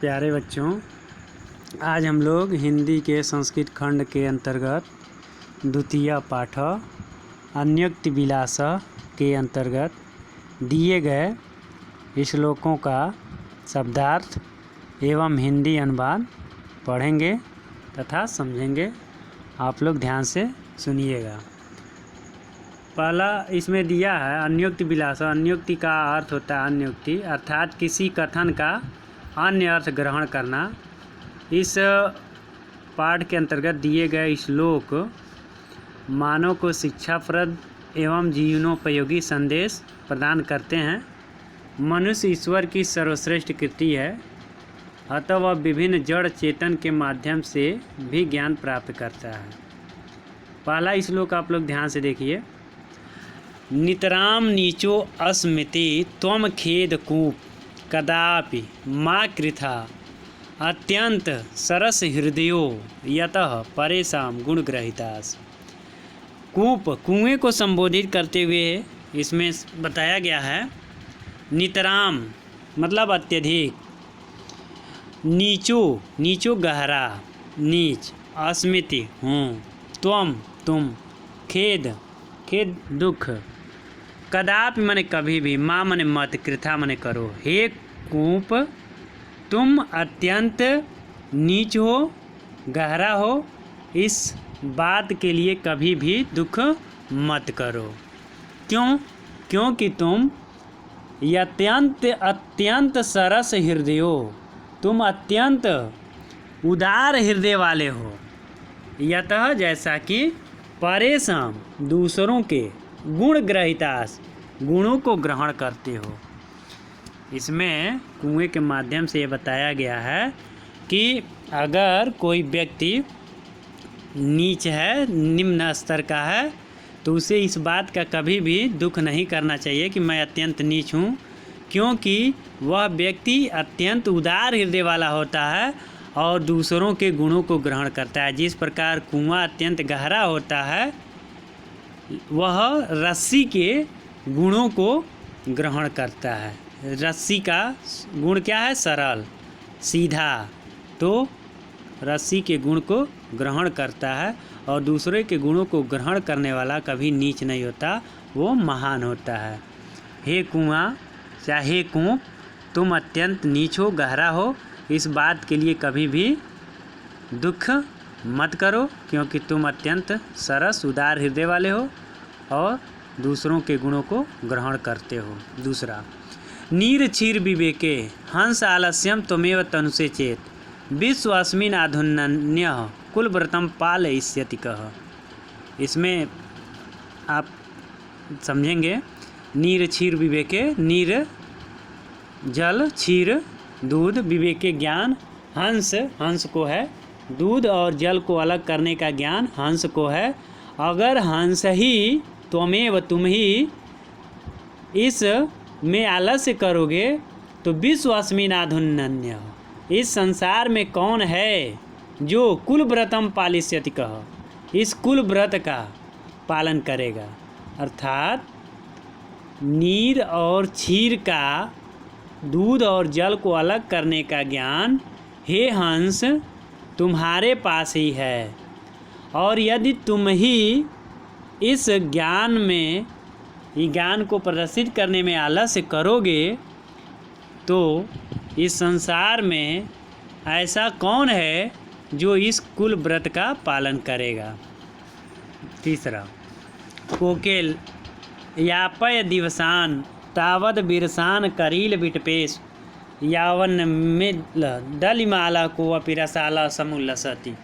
प्यारे बच्चों, आज हम लोग हिंदी के संस्कृत खंड के अंतर्गत द्वितीय पाठ अन्योक्ति विलास के अंतर्गत दिए गए श्लोकों का शब्दार्थ एवं हिंदी अनुवाद पढ़ेंगे तथा समझेंगे। आप लोग ध्यान से सुनिएगा। पहला इसमें दिया है अन्योक्ति विलास। अन्योक्ति का अर्थ होता है अन्योक्ति अर्थात किसी कथन का अन्य अर्थ ग्रहण करना। इस पाठ के अंतर्गत दिए गए श्लोक मानव को शिक्षाप्रद एवं जीवनोपयोगी संदेश प्रदान करते हैं। मनुष्य ईश्वर की सर्वश्रेष्ठ कृति है, अतः वह विभिन्न जड़ चेतन के माध्यम से भी ज्ञान प्राप्त करता है। पहला श्लोक आप लोग ध्यान से देखिए। नितराम नीचो अस्मिति त्वम खेद कूप कदापि माँ कृथा अत्यंत सरस हृदयो यतः परेशान गुणग्रहितास। कूप कुएं को संबोधित करते हुए इसमें बताया गया है। नितराम मतलब अत्यधिक, नीचो नीचो गहरा नीच, अस्मिति हूँ, त्वम तुम, खेद खेद दुख, कदापि मने कभी भी, माँ मने मत, कृथा मने करो। हे कूप तुम अत्यंत नीच हो, गहरा हो, इस बात के लिए कभी भी दुख मत करो। क्यों? क्योंकि तुम अत्यंत सरस हृदय हो, तुम अत्यंत उदार हृदय वाले हो। यतः जैसा कि परेशान दूसरों के गुण ग्रहितास गुणों को ग्रहण करते हो। इसमें कुएं के माध्यम से ये बताया गया है कि अगर कोई व्यक्ति नीच है, निम्न स्तर का है, तो उसे इस बात का कभी भी दुख नहीं करना चाहिए कि मैं अत्यंत नीच हूँ, क्योंकि वह व्यक्ति अत्यंत उदार हृदय वाला होता है और दूसरों के गुणों को ग्रहण करता है। जिस प्रकार कुआं अत्यंत गहरा होता है, वह रस्सी के गुणों को ग्रहण करता है। रस्सी का गुण क्या है? सरल, सीधा। तो रस्सी के गुण को ग्रहण करता है और दूसरे के गुणों को ग्रहण करने वाला कभी नीच नहीं होता, वो महान होता है। हे कुआं चाहे कूप, तुम अत्यंत नीच हो, गहरा हो, इस बात के लिए कभी भी दुख मत करो, क्योंकि तुम अत्यंत सरस उदार हृदय वाले हो और दूसरों के गुणों को ग्रहण करते हो। दूसरा, नीर क्षीर विवेके हंस आलस्यम त्वमेव तनुषे चेत विश्वास्मिन आधुन्य कुलव्रतम पालयिष्यति कह। इसमें आप समझेंगे। नीर क्षीर विवेके, नीर जल, क्षीर दूध, विवेके ज्ञान, हंस हंस को है, दूध और जल को अलग करने का ज्ञान हंस को है। अगर हंस ही त्वमेव तुम ही इस में आलस्य करोगे तो विश्वास्मिनाधुन्य, इस संसार में कौन है जो कुलव्रतम पालिष्यति कह, इस कुल व्रत का पालन करेगा। अर्थात नीर और क्षीर का, दूध और जल को अलग करने का ज्ञान हे हंस तुम्हारे पास ही है, और यदि तुम ही इस ज्ञान में, ये ज्ञान को प्रदर्शित करने में आलस्य करोगे तो इस संसार में ऐसा कौन है जो इस कुल व्रत का पालन करेगा। तीसरा, कोकेल यापय दिवसान तावद बिरसान करील विटपेश यावन मिल दलिमाला को अपिरसाला समुल्लसति।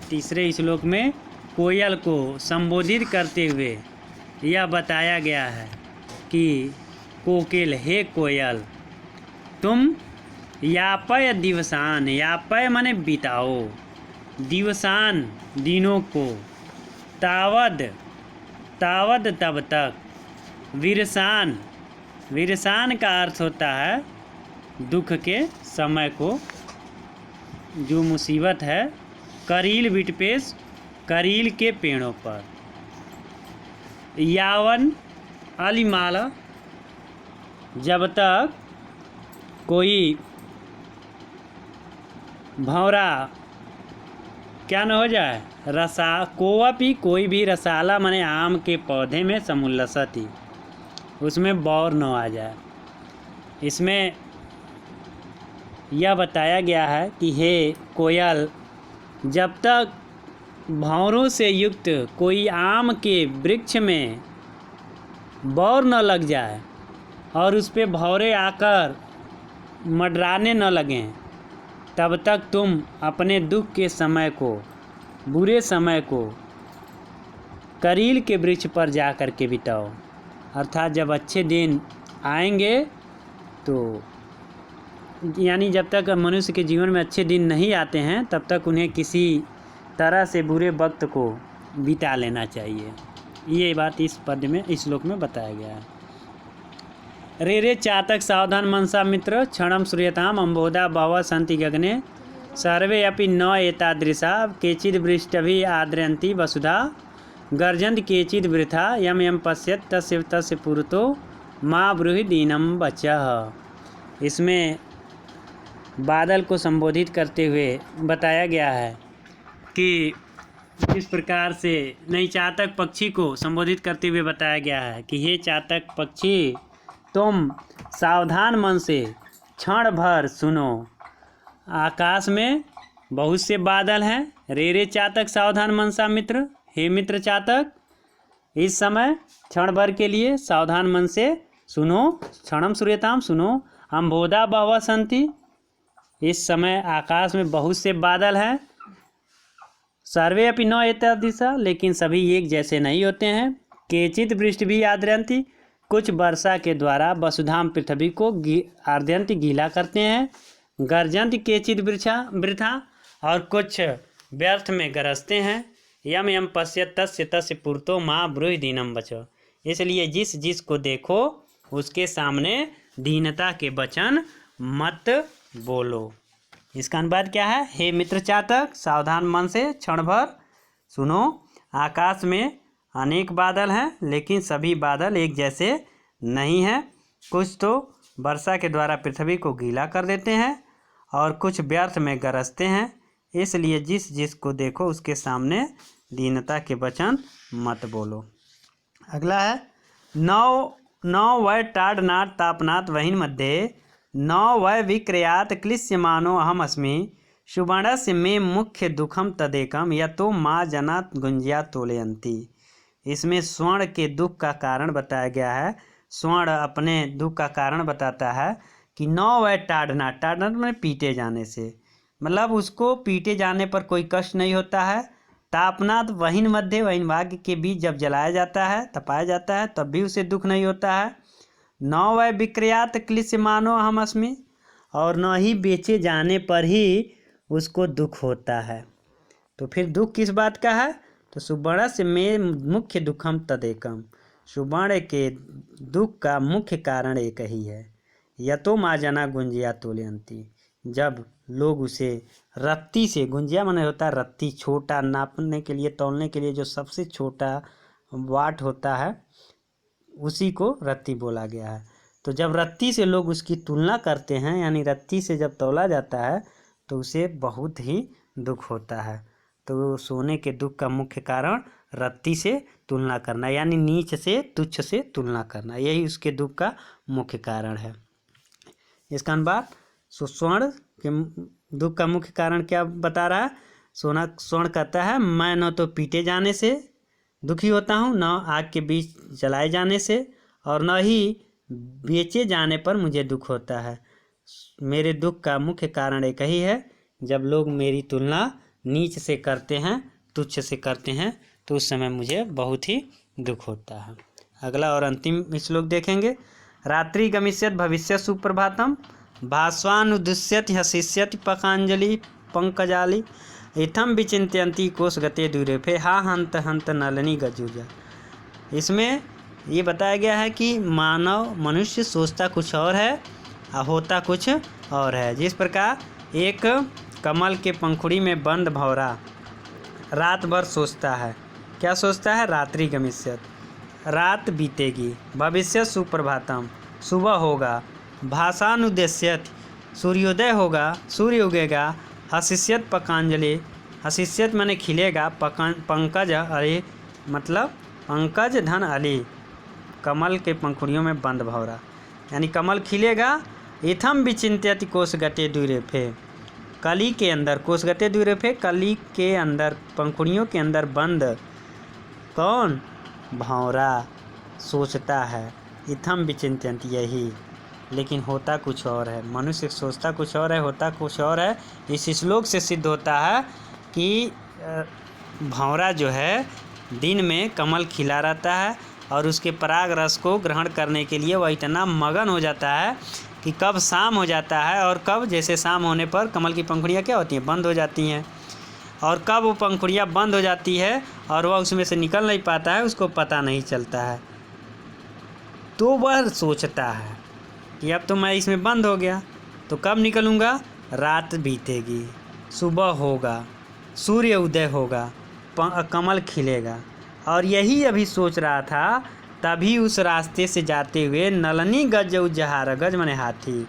तीसरे श्लोक में कोयल को संबोधित करते हुए यह बताया गया है कि कोकिल, हे कोयल, तुम यापय दिवसान, यापय माने बिताओ, दिवसान दिनों को, तावद तावद तब तक, विरसान, विरसान का अर्थ होता है दुख के समय को, जो मुसीबत है, करील विटपेश, करील के पेड़ों पर, यावन अलिमाला, जब तक कोई भंवरा क्या न हो जाए, कोई भी रसाला माने आम के पौधे में समुल्लसति, उसमें बौर न आ जाए। इसमें यह बताया गया है कि हे कोयल, जब तक भंवरों से युक्त कोई आम के वृक्ष में बौर न लग जाए और उस पे भंवरे आकर मंडराने न लगें, तब तक तुम अपने दुख के समय को, बुरे समय को करील के वृक्ष पर जा कर के बिताओ। अर्थात जब अच्छे दिन आएंगे तो यानी जब तक मनुष्य के जीवन में अच्छे दिन नहीं आते हैं तब तक उन्हें किसी तरह से बुरे वक्त को बिता लेना चाहिए। ये बात इस पद में, इस श्लोक में बताया गया है। रे रे चातक सावधान मनसा मित्र, क्षणम श्रूयताम अम्बोधा बहवः सन्ति गगने, सर्वे अपि न एतादृशा, केचिद् वृष्टभि आद्रयन्ति वसुधा, गर्जन्ति केचिद् वृथा, यम यम पश्यत् तस्य तस्य पुरतो माँ ब्रूहि दीनम वचः। इसमें बादल को संबोधित करते हुए बताया गया है कि इस प्रकार से, नहीं, चातक पक्षी को संबोधित करते हुए बताया गया है कि हे चातक पक्षी, तुम सावधान मन से क्षण भर सुनो। आकाश में बहुत से बादल हैं। रे रे चातक सावधान मनसा मित्र, हे मित्र चातक, इस समय क्षण भर के लिए सावधान मन से सुनो। क्षणम श्रूयताम, सुनो। अम्बोधा बहवः सन्ति, इस समय आकाश में बहुत से बादल हैं। सर्वे अपि न एतादृशा, लेकिन सभी एक जैसे नहीं होते हैं। केचित् वृष्टि भी आद्रयन्ति, कुछ वर्षा के द्वारा वसुधाम पृथ्वी को आर्द्यंति गीला करते हैं। गर्जंति केचित् वृथा, और कुछ व्यर्थ में गरजते हैं। यम यम पश्यत् तस्य तस्य पुरतो माँ ब्रूहि दीनम वचः, इसलिए जिस जिस को देखो उसके सामने दीनता के वचन मत बोलो। इसका अनुवाद क्या है? हे मित्र चातक, सावधान मन से क्षण भर सुनो। आकाश में अनेक बादल हैं, लेकिन सभी बादल एक जैसे नहीं हैं। कुछ तो वर्षा के द्वारा पृथ्वी को गीला कर देते हैं और कुछ व्यर्थ में गरजते हैं। इसलिए जिस जिस को देखो उसके सामने दीनता के वचन मत बोलो। अगला है नौ वै टाढ़नाथ तापनाथ वहीन मध्ये, नौ वै विक्रयात क्लिश्यमानो अहम अस्मि, सुवर्णस्य मे मुख्य दुखम तदेकम, यतो माँ जना गुंजिया तोलयंती। इसमें स्वर्ण के दुख का कारण बताया गया है। स्वर्ण अपने दुख का कारण बताता है कि नौ वै टाढ़नाथ में पीटे जाने से, मतलब उसको पीटे जाने पर कोई कष्ट नहीं होता है। तापनाथ वहीन मध्य, वहीन भाग्य के बीच जब जलाया जाता है, तपाया जाता है, तब भी उसे दुख नहीं होता है। नौ वै विक्रयात क्लिश्यमानो अहम अस्मि, और न ही बेचे जाने पर ही उसको दुख होता है। तो फिर दुख किस बात का है? तो सुवर्णस्य में मुख्य दुखम तदेकम, सुवर्ण के दुख का मुख्य कारण एक ही है। यतो माँ जना गुंजिया तोलयंती, जब लोग उसे रत्ती से, गुंजिया माने होता है रत्ती, छोटा नापने के लिए, तौलने के लिए जो सबसे छोटा वाट होता है उसी को रत्ती बोला गया है। तो जब रत्ती से लोग उसकी तुलना करते हैं, यानी रत्ती से जब तौला जाता है तो उसे बहुत ही दुख होता है। तो सोने के दुख का मुख्य कारण रत्ती से तुलना करना, यानी नीच से, तुच्छ से तुलना करना, यही उसके दुख का मुख्य कारण है। इसका अनुवाद, स्वर्ण के दुख का मुख्य कारण क्या बता रहा है? स्वर्ण कहता है मैं न तो पीटे जाने से दुखी होता हूँ, न आग के बीच जलाए जाने से, और न ही बेचे जाने पर मुझे दुख होता है। मेरे दुख का मुख्य कारण एक ही है, जब लोग मेरी तुलना नीच से करते हैं, तुच्छ से करते हैं, तो उस समय मुझे बहुत ही दुख होता है। अगला और अंतिम श्लोक देखेंगे। रात्रि गमिष्यत् भविष्यत् सुप्रभातम, भास्वानुदुष्यति हसिष्यति पकांजलि पंकजाली, इथम विचिंत्यंती कोशगते दूरेफे, हा हंत हंत नलनी गजुजा। इसमें ये बताया गया है कि मनुष्य सोचता कुछ और है और होता कुछ और है। जिस प्रकार एक कमल के पंखुड़ी में बंद भंवरा रात भर सोचता है, क्या सोचता है? रात्रि गमिष्यत्, रात बीतेगी, भविष्य सुप्रभातम, सुबह होगा, भाषानुदेश्यत, सूर्योदय होगा, सूर्य उगेगा, हसिष्यत पकांजलि, हसिष्यत माने खिलेगा, पंकज अरे मतलब पंकज धन अली, कमल के पंखुड़ियों में बंद भौरा, यानी कमल खिलेगा। इथम विचिंत्यति कोषगते द्विरेफे, कली के अंदर, कोषगते द्विरेफे कली के अंदर, पंखुड़ियों के अंदर बंद कौन, भौरा सोचता है। इथम विचिंत्यति यही, लेकिन होता कुछ और है। मनुष्य सोचता कुछ और है, होता कुछ और है। इस श्लोक से सिद्ध होता है कि भौरा जो है दिन में कमल खिला रहता है और उसके पराग रस को ग्रहण करने के लिए वह इतना मगन हो जाता है कि कब शाम हो जाता है और कब, जैसे शाम होने पर कमल की पंखुड़ियाँ क्या होती हैं, बंद हो जाती हैं, और कब वो पंखुड़ियाँ बंद हो जाती है और वह उसमें से निकल नहीं पाता है, उसको पता नहीं चलता है। तो वह सोचता है कि अब तो मैं इसमें बंद हो गया, तो कब निकलूँगा, रात बीतेगी, सुबह होगा, सूर्य उदय होगा, कमल खिलेगा। और यही अभी सोच रहा था, तभी उस रास्ते से जाते हुए नलनी गज उजहार, गज माने हाथी,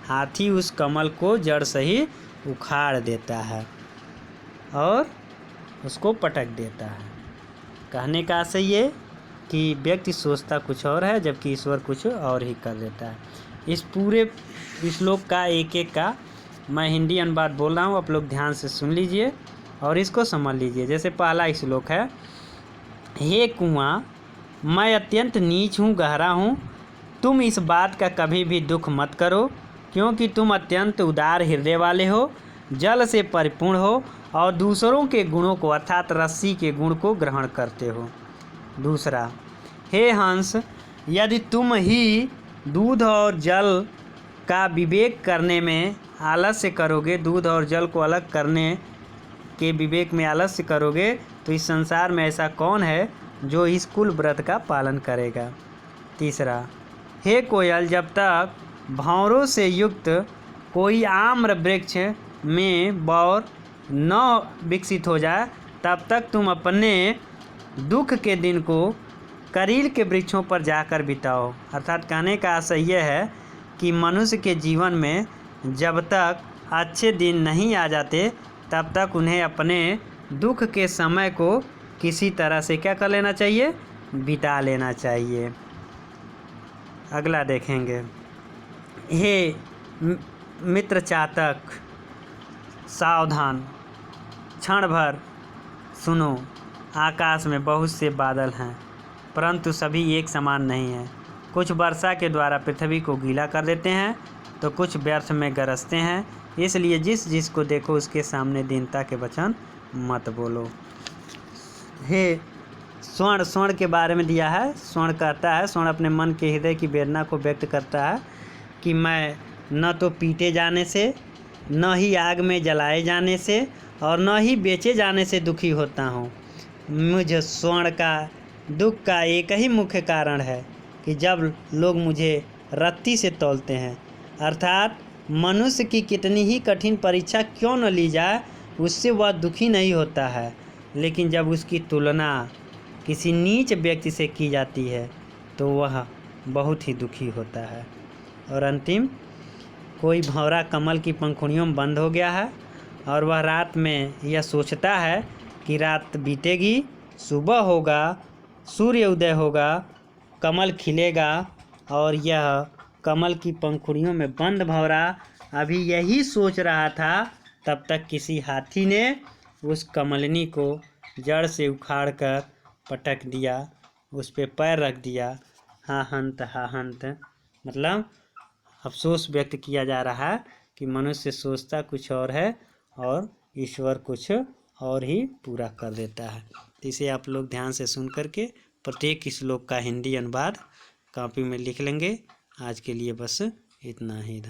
हाथी उस कमल को जड़ से ही उखाड़ देता है और उसको पटक देता है। कहने का आशय ये कि व्यक्ति सोचता कुछ और है जबकि ईश्वर कुछ और ही कर देता है। इस पूरे श्लोक का एक एक का मैं हिंदी अनुवाद बोल रहा हूँ, आप लोग ध्यान से सुन लीजिए और इसको समझ लीजिए। जैसे पहला श्लोक है, हे कुआं, मैं अत्यंत नीच हूँ, गहरा हूँ, तुम इस बात का कभी भी दुख मत करो, क्योंकि तुम अत्यंत उदार हृदय वाले हो, जल से परिपूर्ण हो और दूसरों के गुणों को अर्थात रस्सी के गुण को ग्रहण करते हो। दूसरा, हे हंस, यदि तुम ही दूध और जल का विवेक करने में आलस्य करोगे, दूध और जल को अलग करने के विवेक में आलस्य करोगे, तो इस संसार में ऐसा कौन है जो इस कुल व्रत का पालन करेगा। तीसरा, हे कोयल, जब तक भंवरों से युक्त कोई आम्र वृक्ष में बौर न विकसित हो जाए, तब तक तुम अपने दुख के दिन को करील के वृक्षों पर जाकर बिताओ। अर्थात कहने का आशय यह है कि मनुष्य के जीवन में जब तक अच्छे दिन नहीं आ जाते, तब तक उन्हें अपने दुख के समय को किसी तरह से क्या कर लेना चाहिए, बिता लेना चाहिए। अगला देखेंगे, हे मित्र चातक, सावधान, क्षण भर सुनो, आकाश में बहुत से बादल हैं, परंतु सभी एक समान नहीं हैं। कुछ वर्षा के द्वारा पृथ्वी को गीला कर देते हैं तो कुछ व्यर्थ में गरजते हैं, इसलिए जिस जिसको देखो उसके सामने दीनता के वचन मत बोलो। हे स्वर्ण, स्वर्ण के बारे में दिया है। स्वर्ण कहता है, स्वर्ण अपने मन के हृदय की वेदना को व्यक्त करता है कि मैं न तो पीटे जाने से, न ही आग में जलाए जाने से और न ही बेचे जाने से दुखी होता हूँ। मुझे स्वर्ण का दुख का एक ही मुख्य कारण है कि जब लोग मुझे रत्ती से तौलते हैं, अर्थात मनुष्य की कितनी ही कठिन परीक्षा क्यों न ली जाए, उससे वह दुखी नहीं होता है, लेकिन जब उसकी तुलना किसी नीच व्यक्ति से की जाती है तो वह बहुत ही दुखी होता है। और अंतिम, कोई भंवरा कमल की पंखुड़ियों में बंद हो गया है और वह रात में यह सोचता है कि रात बीतेगी, सुबह होगा, सूर्य उदय होगा, कमल खिलेगा, और यह कमल की पंखुड़ियों में बंद भंवरा अभी यही सोच रहा था, तब तक किसी हाथी ने उस कमलनी को जड़ से उखाड़कर पटक दिया, उस पे पैर रख दिया। हाँ हंत, मतलब अफसोस व्यक्त किया जा रहा है कि मनुष्य सोचता कुछ और है और ईश्वर कुछ और ही पूरा कर देता है। तो इसे आप लोग ध्यान से सुन करके प्रत्येक श्लोक का हिंदी अनुवाद कॉपी में लिख लेंगे। आज के लिए बस इतना ही।